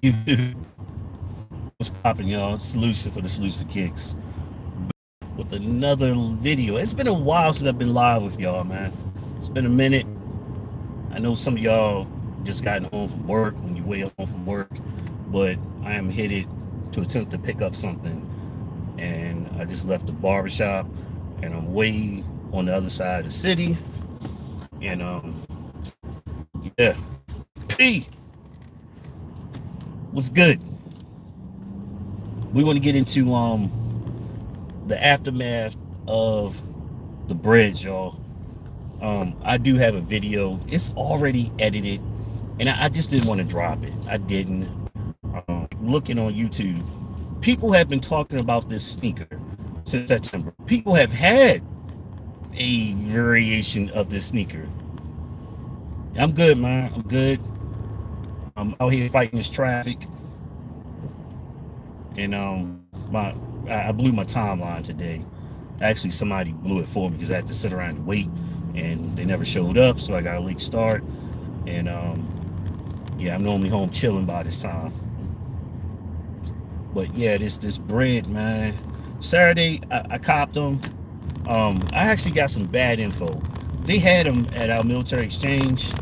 What's popping, y'all? Solution for the Solution for Kicks with another video. It's been a while since I've been live with y'all, man. It's been a minute. I know some of y'all just gotten home from work when you way home from work, but I am headed to attempt to pick up something, and I just left the barbershop, and I'm way on the other side of the city, and yeah, P, what's good? We want to get into the aftermath of the bridge, y'all. I do have a video. It's already edited, and I just didn't want to drop it. I didn't. Looking on YouTube, people have been talking about this sneaker since September. People have had a variation of this sneaker. I'm good, man. I'm good. I'm out here fighting this traffic, and my I blew my timeline today. Actually, somebody blew it for me because I had to sit around and wait, and they never showed up, so I got a late start. And yeah, I'm normally home chilling by this time. But yeah, this bread, man. Saturday, I copped them. I actually got some bad info. They had them at our military exchange,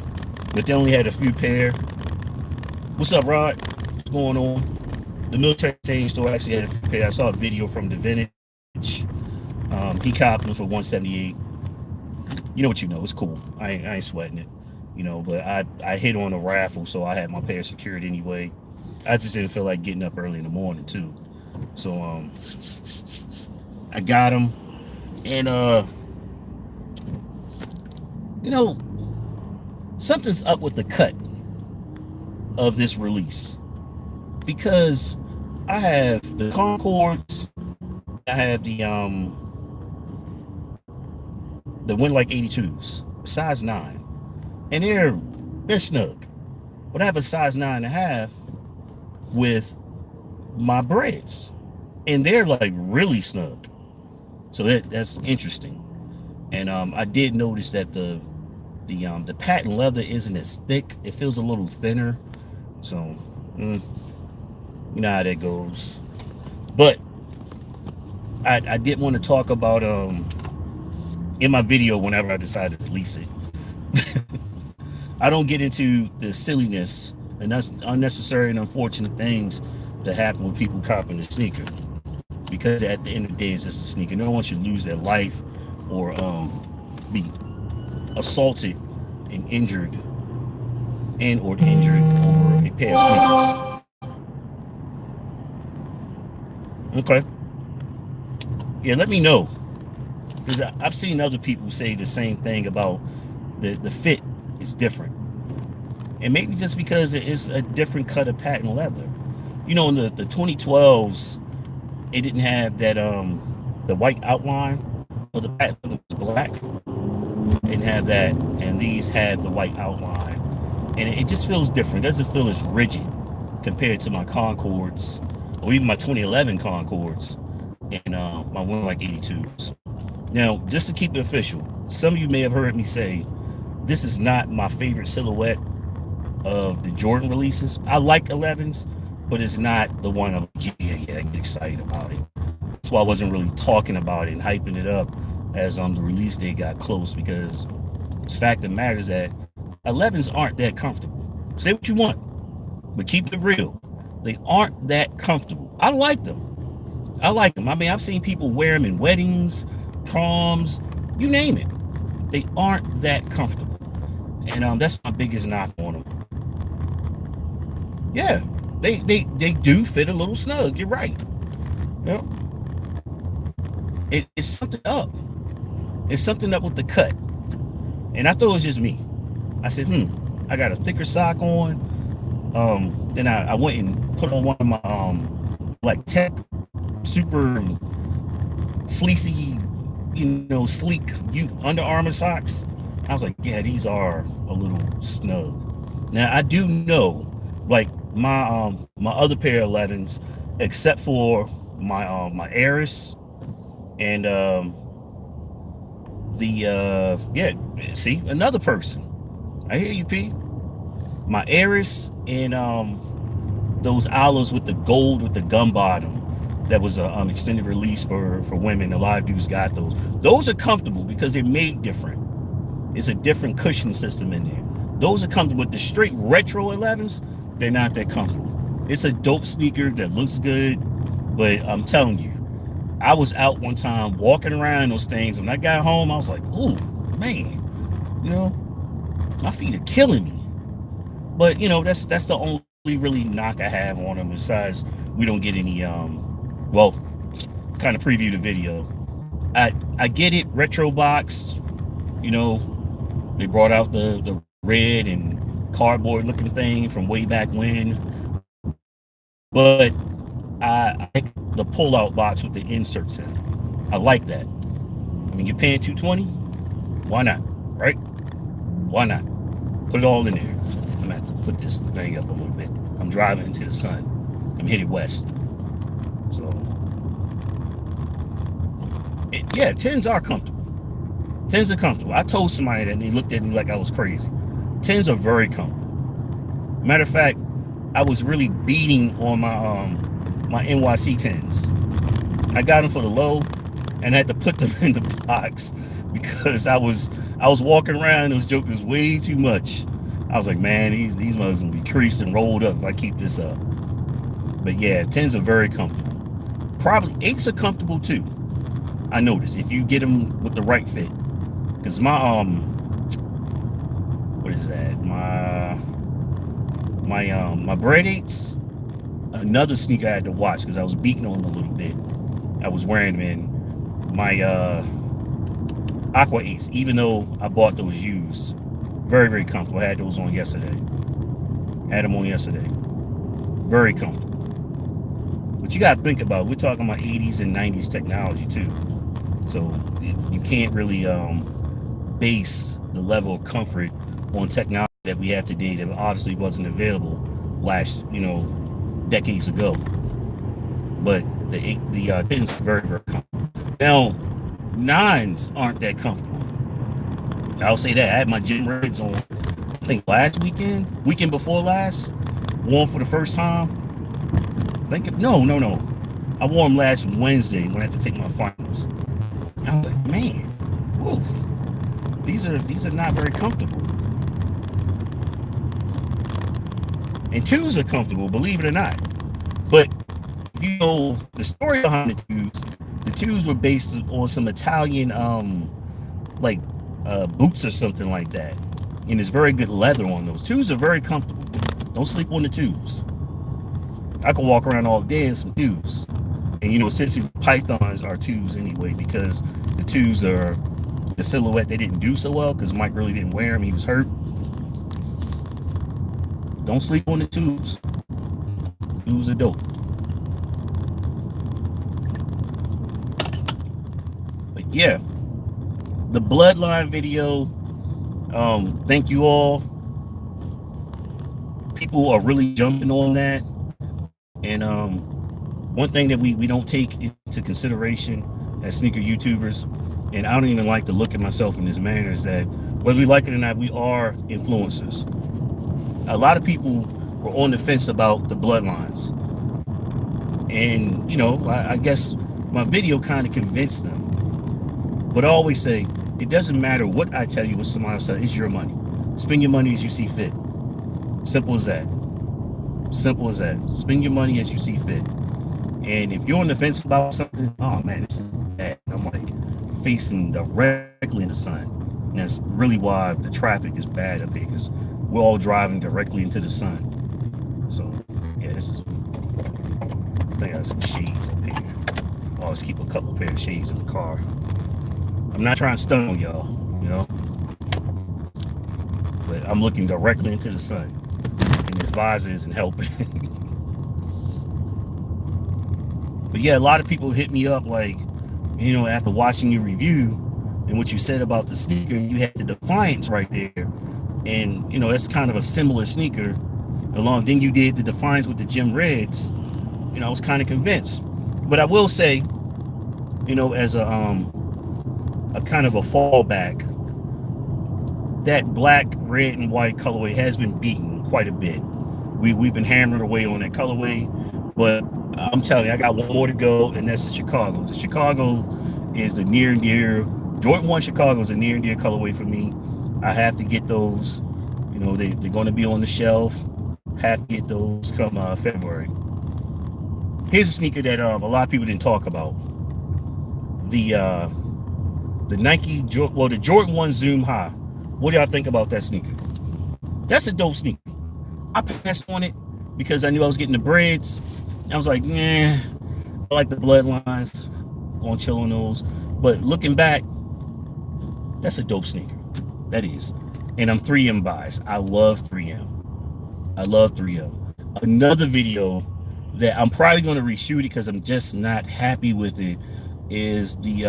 but they only had a few pair. What's up, Rod? What's going on? The military exchange store actually had a few pair. I saw a video from the vintage. He copped them for 178. You know what you know? It's cool. I ain't sweating it. You know, but I hit on a raffle, so I had my pair secured anyway. I just didn't feel like getting up early in the morning too. So I got them, and you know, something's up with the cut of this release, because I have the Concords, I have the Winlike 82s, size 9, and they're snug. But I have a size 9.5 with my breads, and they're like really snug. So that's interesting. And I did notice that the patent leather isn't as thick. It feels a little thinner. So you know how that goes. But I did want to talk about in my video whenever I decided to release it. I don't get into the silliness and that's unnecessary and unfortunate things that happen with people copping the sneaker, because at the end of the day, it's just a sneaker. No one should lose their life or be assaulted and injured or injured over a pair of sneakers. Okay. Yeah, let me know, because I've seen other people say the same thing about the fit is different, and maybe just because it is a different cut of patent leather. You know, in the 2012s, it didn't have that the white outline of the patent leather was black. It didn't have that, and these have the white outline, and it just feels different. It doesn't feel as rigid compared to my Concords or even my 2011 Concords and my Winlike 82s. Now, just to keep it official, some of you may have heard me say this is not my favorite silhouette of the Jordan releases. I like 11s, but it's not the one I'm like, yeah, I get excited about it. That's why I wasn't really talking about it and hyping it up as the release date got close, because the fact of the matter is that 11s aren't that comfortable. Say what you want, but keep it real. They aren't that comfortable. I like them. I like them. I mean, I've seen people wear them in weddings, proms, you name it. They aren't that comfortable. And that's my biggest knock on them. Yeah, they do fit a little snug. You're right. You know, it's something up. It's something up with the cut. And I thought it was just me. I said, I got a thicker sock on. Then I went and put on one of my like tech super fleecy, sleek Under Armour socks. I was like, yeah, these are a little snug. Now I do know, like my other pair of 11s, except for my Eris and see, another person. I hear you, P. My Eris and those olives with the gold with the gum bottom. That was a extended release for women. A lot of dudes got those. Those are comfortable because they're made different. It's a different cushion system in there. Those are comfortable. But the straight retro 11s, they're not that comfortable. It's a dope sneaker that looks good, but I'm telling you, I was out one time walking around those things. When I got home, I was like, ooh, man, you know, my feet are killing me. But that's the only really knock I have on them. Besides, we don't get any well, kind of preview the video. I get it, retro box. You know, they brought out the red and cardboard looking thing from way back when. But I like the pull out box with the inserts in it. I like that. I mean, you're paying $220. Why not? Right? Why not? Put it all in there. I'm gonna have to put this thing up a little bit. I'm driving into the sun. I'm headed west. So yeah, 10s are comfortable. 10s are comfortable. I told somebody that and they looked at me like I was crazy. 10s are very comfortable. Matter of fact, I was really beating on my NYC 10s. I got them for the low and had to put them in the box because I was walking around. Those jokers way too much. I was like, man, these mothers gonna be creased and rolled up if I keep this up. But yeah, 10s are very comfortable. Probably 8s are comfortable too. I noticed if you get them with the right fit. Because my what is that? My bread 8s. Another sneaker I had to watch because I was beating on them a little bit. I was wearing them in my Aqua 8s, even though I bought those used. Very, very comfortable. I had those on yesterday. Had them on yesterday. Very comfortable. But you got to think about, we're talking about 80s and 90s technology too. So you can't really base the level of comfort on technology that we have today that obviously wasn't available last, decades ago. But the 10s are very, very comfortable. Now, 9s aren't that comfortable. I'll say that. I had my gym reds on, I think last weekend before last, worn for the first time. No. I wore them last Wednesday when I had to take my finals. I was like, man, whoa, these are not very comfortable. And 2s are comfortable, believe it or not. But if you know the story behind the 2s were based on some Italian boots or something like that. And there's very good leather on those. 2s are very comfortable. Don't sleep on the 2s. I could walk around all day in some 2s. And essentially pythons are 2s anyway, because the 2s are the silhouette they didn't do so well because Mike really didn't wear them. He was hurt. Don't sleep on the 2s. 2s are dope. But yeah, the Bloodline video, thank you all. People are really jumping on that. And one thing that we don't take into consideration as sneaker YouTubers, and I don't even like to look at myself in this manner, is that whether we like it or not, we are influencers. A lot of people were on the fence about the Bloodlines. And, I guess my video kind of convinced them. But I always say, it doesn't matter what I tell you, what somebody else says, it's your money. Spend your money as you see fit. Simple as that. Simple as that. Spend your money as you see fit. And if you're on the fence about something, oh man, this is bad. I'm like facing directly in the sun. And that's really why the traffic is bad up here, because we're all driving directly into the sun. So yeah, this is, I think I got some shades up here. I always keep a couple pair of shades in the car. I'm not trying to stun on y'all, but I'm looking directly into the sun, and this visor isn't helping. But yeah, a lot of people hit me up like, after watching your review and what you said about the sneaker, you had the Defiance right there, and that's kind of a similar sneaker. Then you did the Defiance with the Gym Reds. I was kind of convinced. But I will say, as a kind of a fallback, that black, red, and white colorway has been beaten quite a bit. We've been hammering away on that colorway, but I'm telling you, I got one more to go, and that's the Chicago. The Chicago is the near and dear. Jordan 1 Chicago is a near and dear colorway for me. I have to get those. You know, they're going to be on the shelf. Have to get those come February. Here's a sneaker that a lot of people didn't talk about. The Nike, well, the Jordan 1 Zoom High. What do y'all think about that sneaker? That's a dope sneaker. I passed on it because I knew I was getting the breads. I was like, I like the bloodlines. Going to chill on those. But looking back, that's a dope sneaker. That is. And I'm 3M biased. I love 3M. I love 3M. Another video that I'm probably going to reshoot it because I'm just not happy with it is the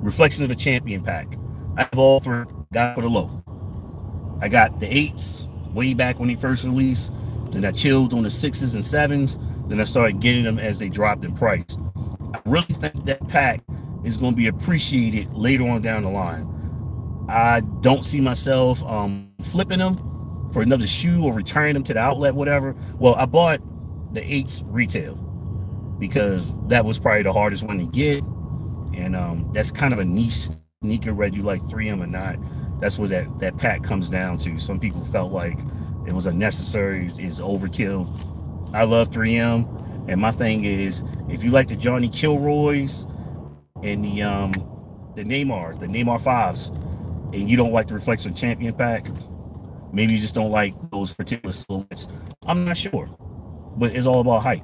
Reflections of a Champion pack. I have all three. Got for the low. I got the 8s way back when they first released. Then I chilled on the 6s and 7s. Then I started getting them as they dropped in price. I really think that pack is going to be appreciated later on down the line. I don't see myself flipping them for another shoe or returning them to the outlet, whatever. Well, I bought the 8s retail because that was probably the hardest one to get. And that's kind of a niche sneaker, whether you like 3M or not. That's what that pack comes down to. Some people felt like it was unnecessary, it's overkill. I love 3M, and my thing is, if you like the Johnny Kilroys and the Neymar 5s, and you don't like the Reflection Champion pack, maybe you just don't like those particular silhouettes. I'm not sure, but it's all about hype.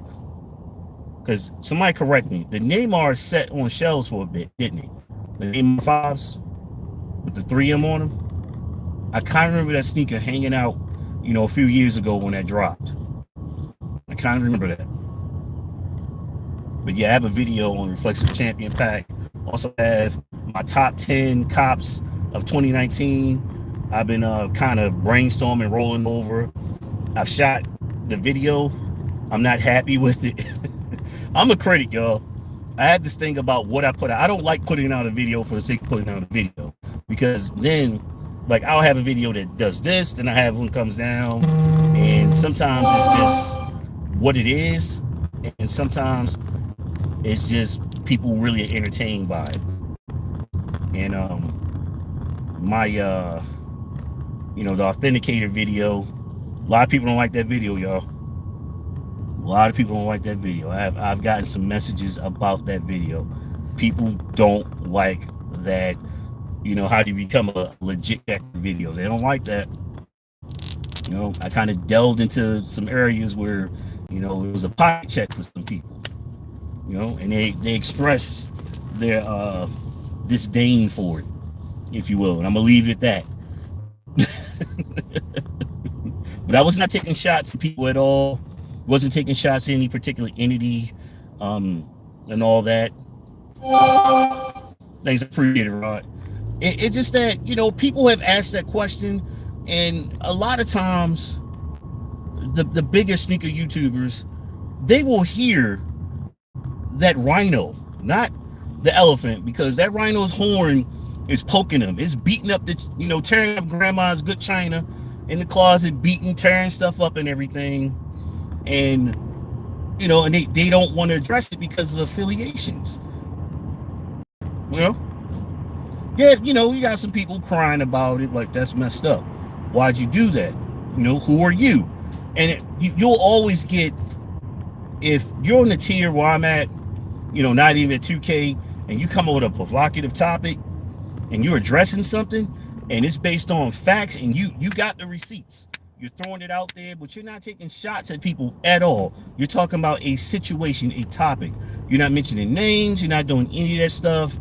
Because somebody correct me, the Neymar set on shelves for a bit, didn't it? The Neymar 5s with the 3M on them. I kind of remember that sneaker hanging out, a few years ago when that dropped. I kind of remember that. But yeah, I have a video on Reflection Champion pack. Also have my top 10 cops of 2019. I've been kind of brainstorming, rolling over. I've shot the video. I'm not happy with it. I'm a critic, y'all. I have this thing about what I put out. I don't like putting out a video for the sake of putting out a video, because then, like, I'll have a video that does this, then I have one comes down, and sometimes it's just what it is, and sometimes it's just people really entertained by it. And my the authenticator video, a lot of people don't like that video, y'all. A lot of people don't like that video. I've gotten some messages about that video. People don't like that, how do you become a legit video. They don't like that. I kind of delved into some areas where, it was a pocket check for some people, and they express their disdain for it, if you will. And I'm going to leave it at that. But I was not taking shots at people at all. Wasn't taking shots at any particular entity, and all that. Thanks, appreciate it, Rod. It's just that, people have asked that question, and a lot of times, the bigger sneaker YouTubers, they will hear that rhino, not the elephant, because that rhino's horn is poking them. It's beating up tearing up grandma's good china in the closet, tearing stuff up and everything. And and they don't want to address it because of affiliations. You got some people crying about it, like, that's messed up. Why'd you do that? Who are you? And you'll always get, if you're on the tier where I'm at, not even at 2K, and you come up with a provocative topic and you're addressing something and it's based on facts and you got the receipts. You're throwing it out there, but you're not taking shots at people at all. You're talking about a situation, a topic. You're not mentioning names. You're not doing any of that stuff.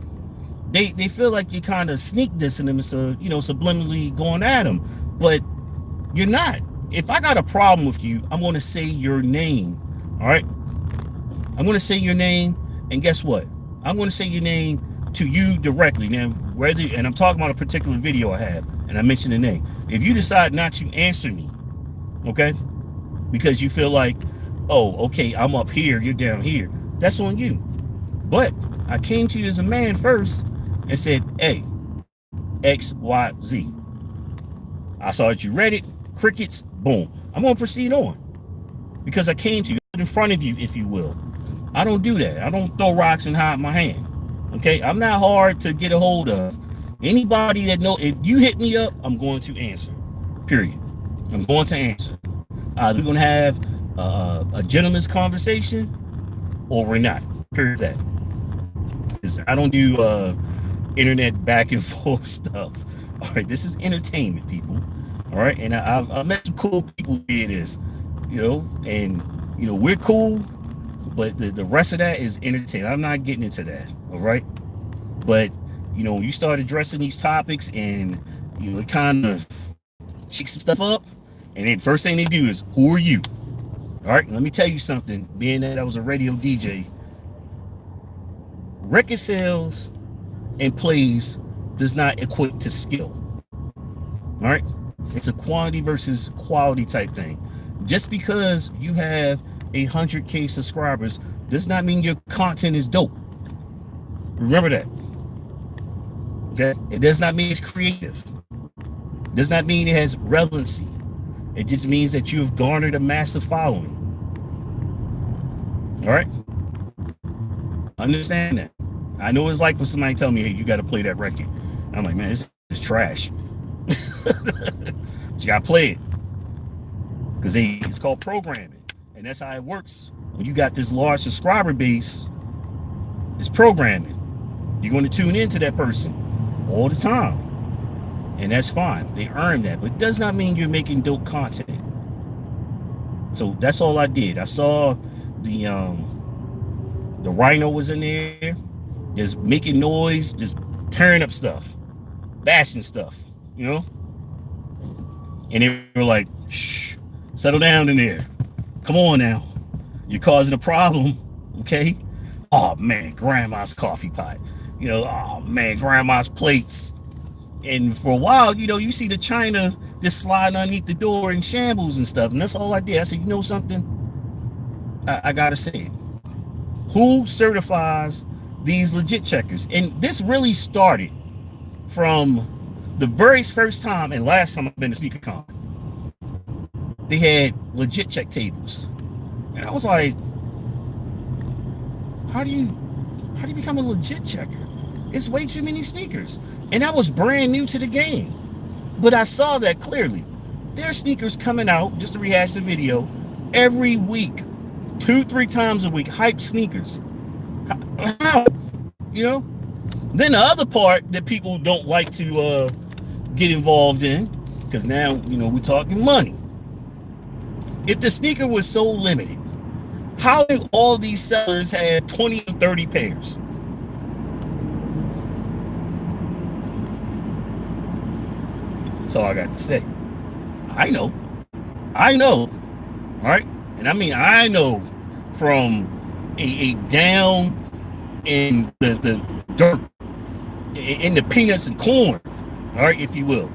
They feel like you're kind of sneak dissing them, so subliminally going at them, but you're not. If I got a problem with you, I'm going to say your name. All right, I'm going to say your name, and guess what? I'm going to say your name to you directly. Now, and I'm talking about a particular video I have, and I mentioned the name. If you decide not to answer me, okay, because you feel like, oh, okay, I'm up here, you're down here, that's on you. But I came to you as a man first and said, hey, XYZ. I saw that you read it. Crickets, boom. I'm going to proceed on because I came to you in front of you, if you will. I don't do that. I don't throw rocks and hide my hand. Okay, I'm not hard to get a hold of. Anybody that know, if you hit me up, I'm going to answer. Period. I'm going to answer. We're going to have a gentleman's conversation, or we're not. Period. That. I don't do internet back and forth stuff. All right, this is entertainment, people. All right, and I've met some cool people here. It is, and we're cool, but the rest of that is entertainment. I'm not getting into that. All right, but when you start addressing these topics and it kind of shake some stuff up, and then first thing they do is, who are you? All right, let me tell you something. Being that I was a radio DJ, record sales and plays does not equate to skill. All right, it's a quantity versus quality type thing. Just because you have 100K subscribers does not mean your content is dope. Remember that. Okay, it does not mean it's creative. It does not mean it has relevancy. It just means that you have garnered a massive following. All right, understand that. I know what it's like for somebody telling me, hey, you got to play that record. And I'm like, man, this is trash. But you got to play it. Because it's called programming. And that's how it works. When you got this large subscriber base, it's programming. You're going to tune into that person all the time. And that's fine. They earn that. But it does not mean you're making dope content. So that's all I did. I saw the Rhino was in there. Just making noise, just tearing up stuff, bashing stuff, And they were like, shh, settle down in there. Come on now. You're causing a problem, okay? Oh, man, grandma's coffee pot. Oh, man, grandma's plates. And for a while, you see the china just sliding underneath the door in shambles and stuff. And that's all I did. I said, you know something? I got to say it. Who certifies these legit checkers? And this really started from the very first time and last time I've been to SneakerCon. They had legit check tables, and I was like, how do you become a legit checker? It's way too many sneakers, and I was brand new to the game, but I saw that clearly. There's sneakers coming out, just to rehash the video, every week, 2-3 times a week, hype sneakers. How? Then the other part that people don't like to get involved in, because now, we're talking money. If the sneaker was so limited, how do all these sellers have 20 and 30 pairs? That's all I got to say. I know. All right? And I know from a down in the dirt, in the peanuts and corn, all right, if you will.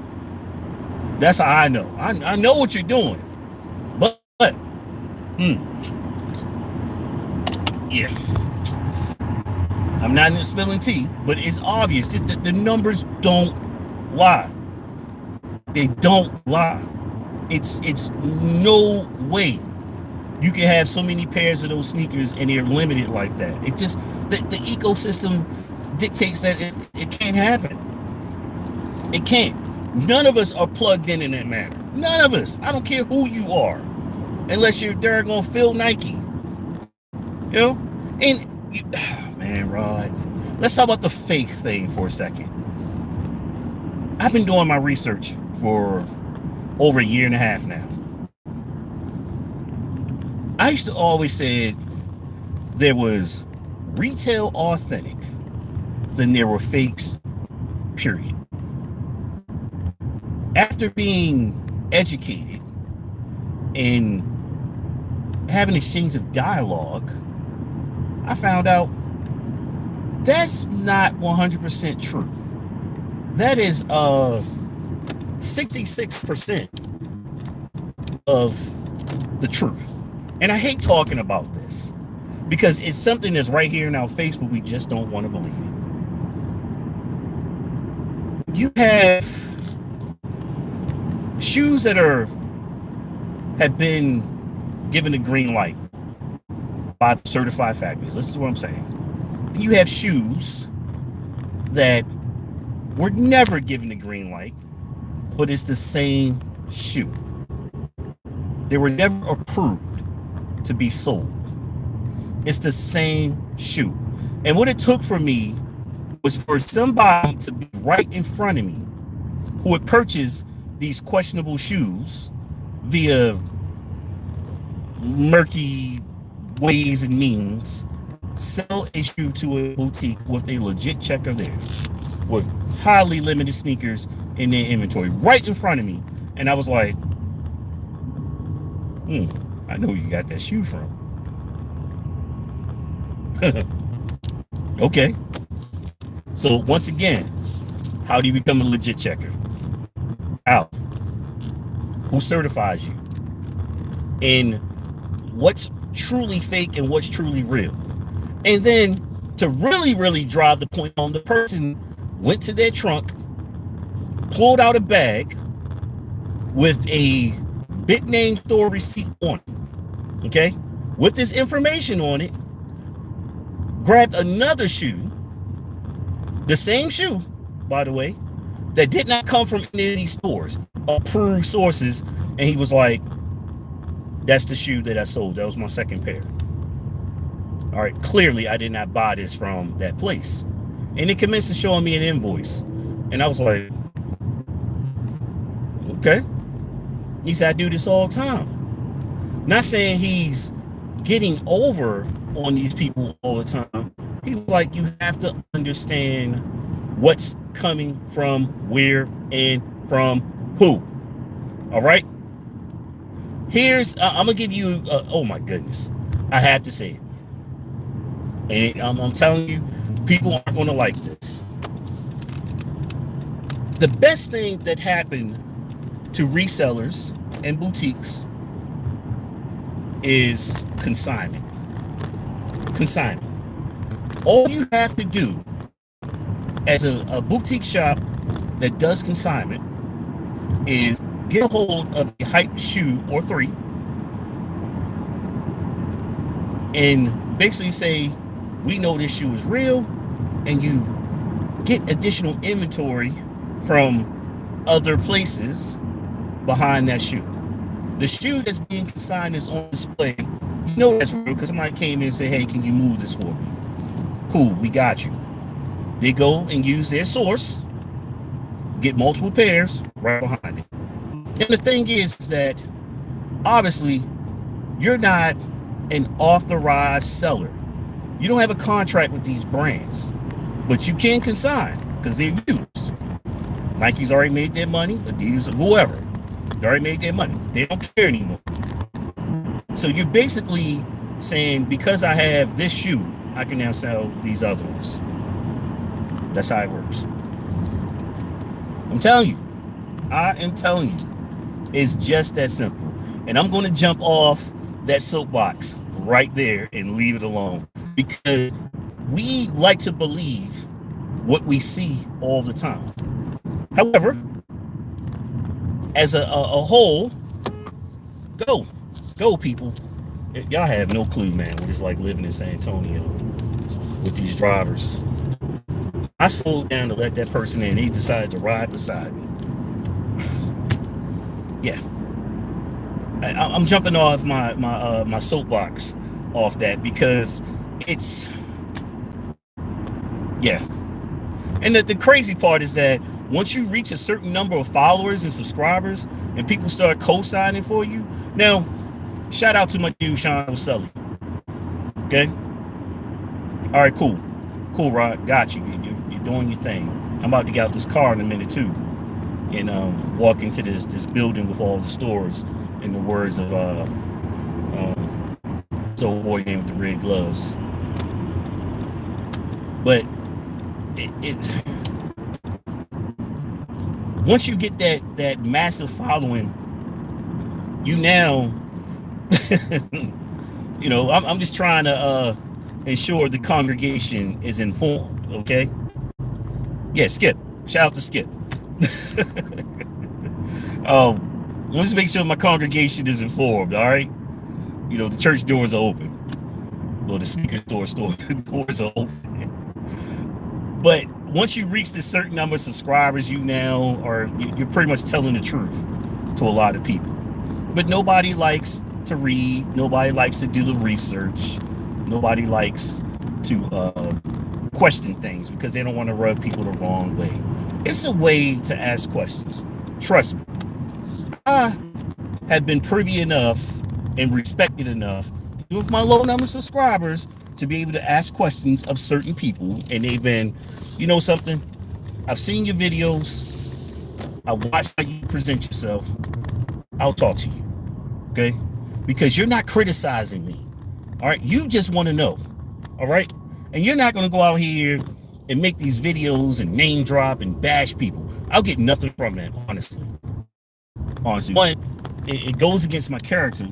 That's how I know. I know what you're doing. But yeah. I'm not into spilling tea, but it's obvious. Just the numbers don't lie. They don't lie. It's no way you can have so many pairs of those sneakers and they're limited like that. It just, the ecosystem dictates that it can't happen. It can't. None of us are plugged in that manner. None of us. I don't care who you are, unless you're daggone Phil Nike. And man, Rod, let's talk about the fake thing for a second. I've been doing my research for over 1.5 years now. I used to always say there was retail authentic, then there were fakes, period. After being educated and having an exchange of dialogue, I found out that's not 100% true. That is 66% of the truth. And I hate talking about this because it's something that's right here in our face, but we just don't want to believe it. You have shoes that are have been given a green light by certified factories. This is what I'm saying. You have shoes that were never given a green light, but it's the same shoe. They were never approved to be sold. It's the same shoe. And what it took for me was for somebody to be right in front of me who had purchased these questionable shoes via murky ways and means, sell a shoe to a boutique with a legit check of theirs, with highly limited sneakers in their inventory right in front of me. And I was like, I know who you got that shoe from. Okay. So once again, how do you become a legit checker? How? Who certifies you? And what's truly fake and what's truly real? And then to really, really drive the point home, the person went to their trunk, pulled out a bag with a big name store receipt on it, okay? With this information on it, grabbed another shoe, the same shoe, by the way, that did not come from any of these stores, approved sources, and he was like, that's the shoe that I sold. That was my second pair. All right, clearly I did not buy this from that place. And it commenced to showing me an invoice. And I was like, okay. He said, I do this all the time. Not saying he's getting over on these people all the time. He was like, you have to understand what's coming from where and from who. All right. Here's, I'm going to give you, oh my goodness. I have to say it. And I'm telling you, people aren't going to like this. The best thing that happened to resellers and boutiques is consignment. Consignment. All you have to do as a boutique shop that does consignment is get a hold of a hype shoe or three and basically say, we know this shoe is real, and you get additional inventory from other places behind that shoe. The shoe that's being consigned is on display. You know that's real because somebody came in and said, hey, can you move this for me? Cool, we got you. They go and use their source, get multiple pairs right behind it. And the thing is that obviously you're not an authorized seller. You don't have a contract with these brands, but you can consign because they're used. Nike's already made their money, Adidas, or whoever. They already made their money. They don't care anymore. So you're basically saying, because I have this shoe, I can now sell these other ones. That's how it works. I'm telling you. I am telling you. It's just that simple. And I'm going to jump off that soapbox right there and leave it alone. Because we like to believe what we see all the time. However, as a whole, go people. Y'all have no clue, man, what it's like living in San Antonio with these drivers. I slowed down to let that person in. He decided to ride beside me. Yeah. I'm jumping off my soapbox off that because it's, yeah. And the crazy part is that once you reach a certain number of followers and subscribers and people start co-signing for you. Now, shout out to my dude, Sean O'Sully. Okay? All right, cool. Cool, Rod. Got you. You're doing your thing. I'm about to get out this car in a minute, too. And walk into this building with all the stores, in the words of Soul Boy named with the red gloves. But it once you get that massive following, you now you know, I'm just trying to ensure the congregation is informed. Okay. Yeah, Skip. Shout out to Skip. Let's make sure my congregation is informed, all right? You know, the church doors are open. Well, the sneaker store doors are open. But once you reach this certain number of subscribers, you're pretty much telling the truth to a lot of people. But nobody likes to read. Nobody likes to do the research. Nobody likes to question things because they don't want to rub people the wrong way. It's a way to ask questions. Trust me. I have been privy enough and respected enough with my low number of subscribers to be able to ask questions of certain people, and they've been, you know something, I've seen your videos, I watched how you present yourself, I'll talk to you, okay? Because you're not criticizing me, all right? You just want to know, all right? And you're not going to go out here and make these videos and name drop and bash people. I'll get nothing from that, honestly. One, it goes against my character,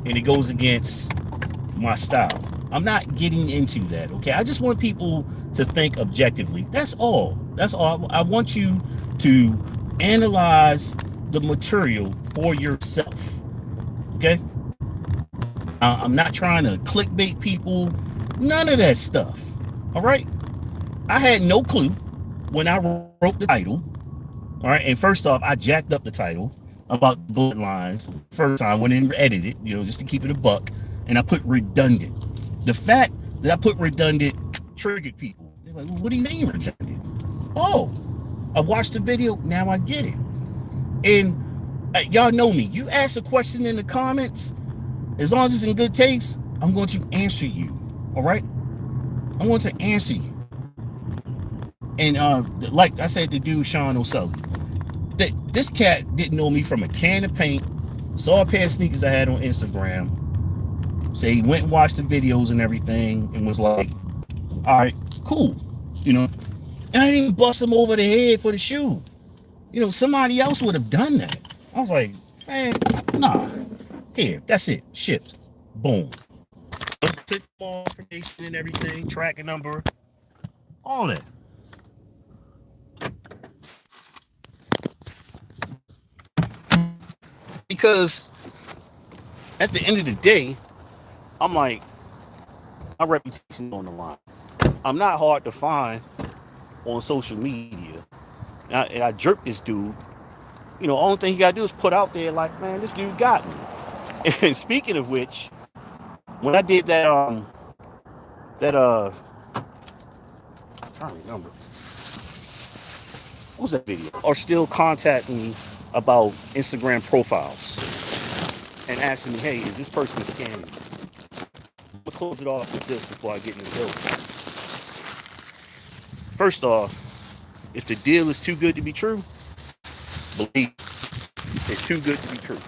and it goes against my style. I'm not getting into that, okay? I just want people to think objectively. That's all. I want you to analyze the material for yourself, okay? I'm not trying to clickbait people, none of that stuff, all right? I had no clue when I wrote the title, all right? And first off, I jacked up the title about bloodlines. First time I went in and edited, just to keep it a buck, and I put redundant. The fact that I put redundant triggered people. They're like, well, what do you mean redundant? Oh, I watched the video, now I get it. And y'all know me. You ask a question in the comments, as long as it's in good taste, I'm going to answer you. All right? I'm going to answer you. And like I said to dude Sean O'Sullivan, that this cat didn't know me from a can of paint, saw a pair of sneakers I had on Instagram, say he went and watched the videos and everything, and was like, all right, cool, And I didn't even bust him over the head for the shoe. Somebody else would have done that. I was like, man, nah. Here, that's it. Shipped. Boom. More information and everything, tracking number, all that. Because at the end of the day, I'm like, my reputation on the line. I'm not hard to find on social media. And I jerked this dude. Only thing you gotta do is put out there like, man, this dude got me. And speaking of which, when I did that, I'm trying to remember. What was that video? Are still contacting me about Instagram profiles and asking me, hey, is this person scamming? I'm gonna close it off with this before I get in the building. First off, if the deal is too good to be true, believe it's too good to be true.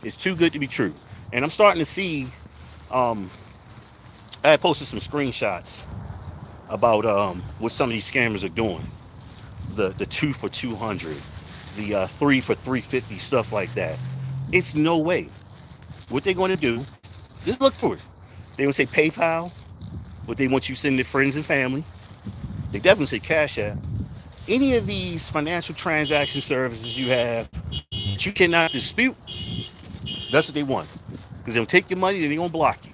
It's too good to be true. And I'm starting to see, I had posted some screenshots about what some of these scammers are doing. The 2 for 200, the 3 for 350, stuff like that. It's no way. What they're going to do, just look for it. They would say PayPal, but they want you to send their friends and family. They definitely say Cash App. Any of these financial transaction services you have that you cannot dispute, that's what they want. Because they'll take your money and they're going to block you.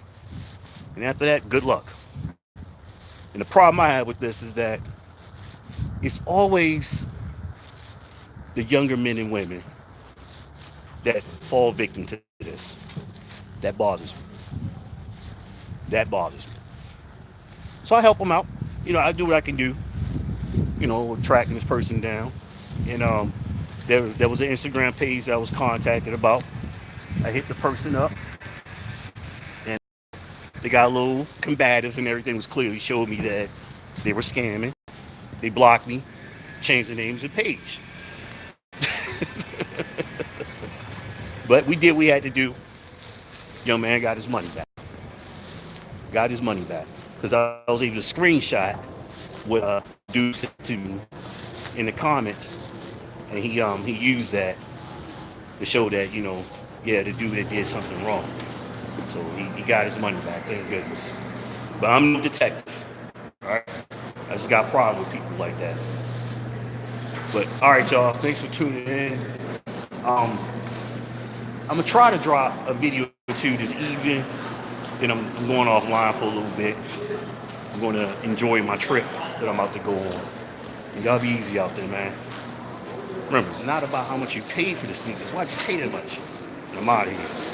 And after that, good luck. And the problem I have with this is that it's always the younger men and women that fall victim to this. That bothers me. So I help them out. I do what I can do. Tracking this person down. And there was an Instagram page that I was contacted about. I hit the person up. And they got a little combative and everything was clearly showed me that they were scamming. They blocked me, changed the name of the page. But we did what we had to do. Young man got his money back. Because I was able to screenshot what dude said to me in the comments. And he used that to show that, the dude that did something wrong. So he got his money back, thank goodness. But I'm no detective. All right? I just got a problem with people like that. But all right, y'all. Thanks for tuning in. I'm gonna try to drop a video or two this evening. Then I'm going offline for a little bit. I'm going to enjoy my trip that I'm about to go on. And y'all be easy out there, man. Remember, it's not about how much you paid for the sneakers. Why'd you pay that much? I'm out of here.